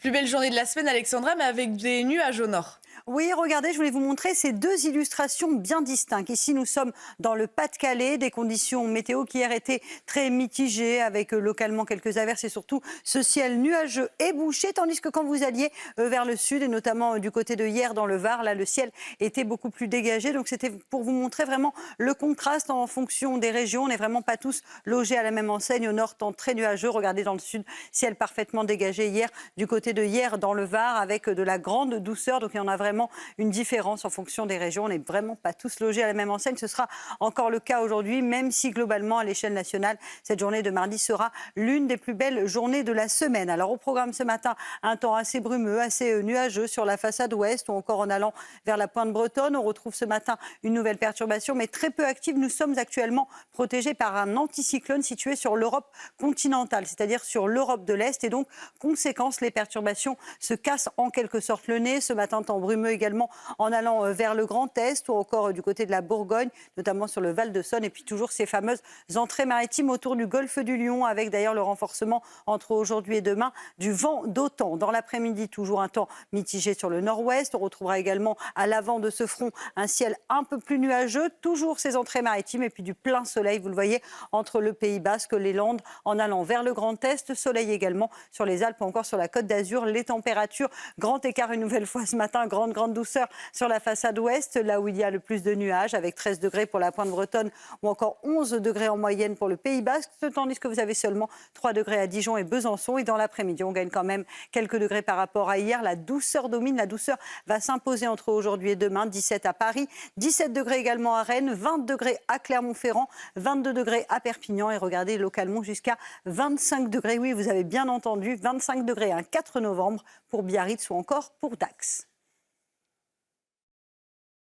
Plus belle journée de la semaine, Alexandra, mais avec des nuages au nord. Oui, regardez, je voulais vous montrer ces deux illustrations bien distinctes. Ici, nous sommes dans le Pas-de-Calais, des conditions météo qui hier étaient très mitigées, avec localement quelques averses et surtout ce ciel nuageux et bouché, tandis que quand vous alliez vers le sud, et notamment du côté de hier dans le Var, là, le ciel était beaucoup plus dégagé. Donc, c'était pour vous montrer vraiment le contraste en fonction des régions. On n'est vraiment pas tous logés à la même enseigne. Au nord, temps très nuageux. Regardez dans le sud, ciel parfaitement dégagé hier, du côté de hier dans le Var, avec de la grande douceur. Donc, il y en a vraiment une différence en fonction des régions. On n'est vraiment pas tous logés à la même enseigne. Ce sera encore le cas aujourd'hui, même si globalement, à l'échelle nationale, cette journée de mardi sera l'une des plus belles journées de la semaine. Alors au programme ce matin, un temps assez brumeux, assez nuageux sur la façade ouest ou encore en allant vers la pointe bretonne. On retrouve ce matin une nouvelle perturbation, mais très peu active. Nous sommes actuellement protégés par un anticyclone situé sur l'Europe continentale, c'est-à-dire sur l'Europe de l'Est. Et donc, conséquence, les perturbations se cassent en quelque sorte le nez. Ce matin, temps brumeux également en allant vers le Grand Est ou encore du côté de la Bourgogne, notamment sur le Val-de-Saône. Et puis toujours ces fameuses entrées maritimes autour du golfe du Lion, avec d'ailleurs le renforcement entre aujourd'hui et demain du vent d'OTAN. Dans l'après-midi, toujours un temps mitigé sur le nord-ouest. On retrouvera également à l'avant de ce front un ciel un peu plus nuageux, toujours ces entrées maritimes et puis du plein soleil, vous le voyez, entre le Pays Basque, les Landes, en allant vers le Grand Est. Soleil également sur les Alpes ou encore sur la Côte d'Azur. Les températures, grand écart une nouvelle fois ce matin, grande douceur sur la façade ouest, là où il y a le plus de nuages, avec 13 degrés pour la pointe bretonne ou encore 11 degrés en moyenne pour le Pays Basque, tandis que vous avez seulement 3 degrés à Dijon et Besançon. Et dans l'après-midi, on gagne quand même quelques degrés par rapport à hier. La douceur domine, la douceur va s'imposer entre aujourd'hui et demain. 17 à Paris, 17 degrés également à Rennes, 20 degrés à Clermont-Ferrand, 22 degrés à Perpignan et regardez localement jusqu'à 25 degrés. Oui, vous avez bien entendu, 25 degrés un 4 novembre pour Biarritz ou encore pour Dax.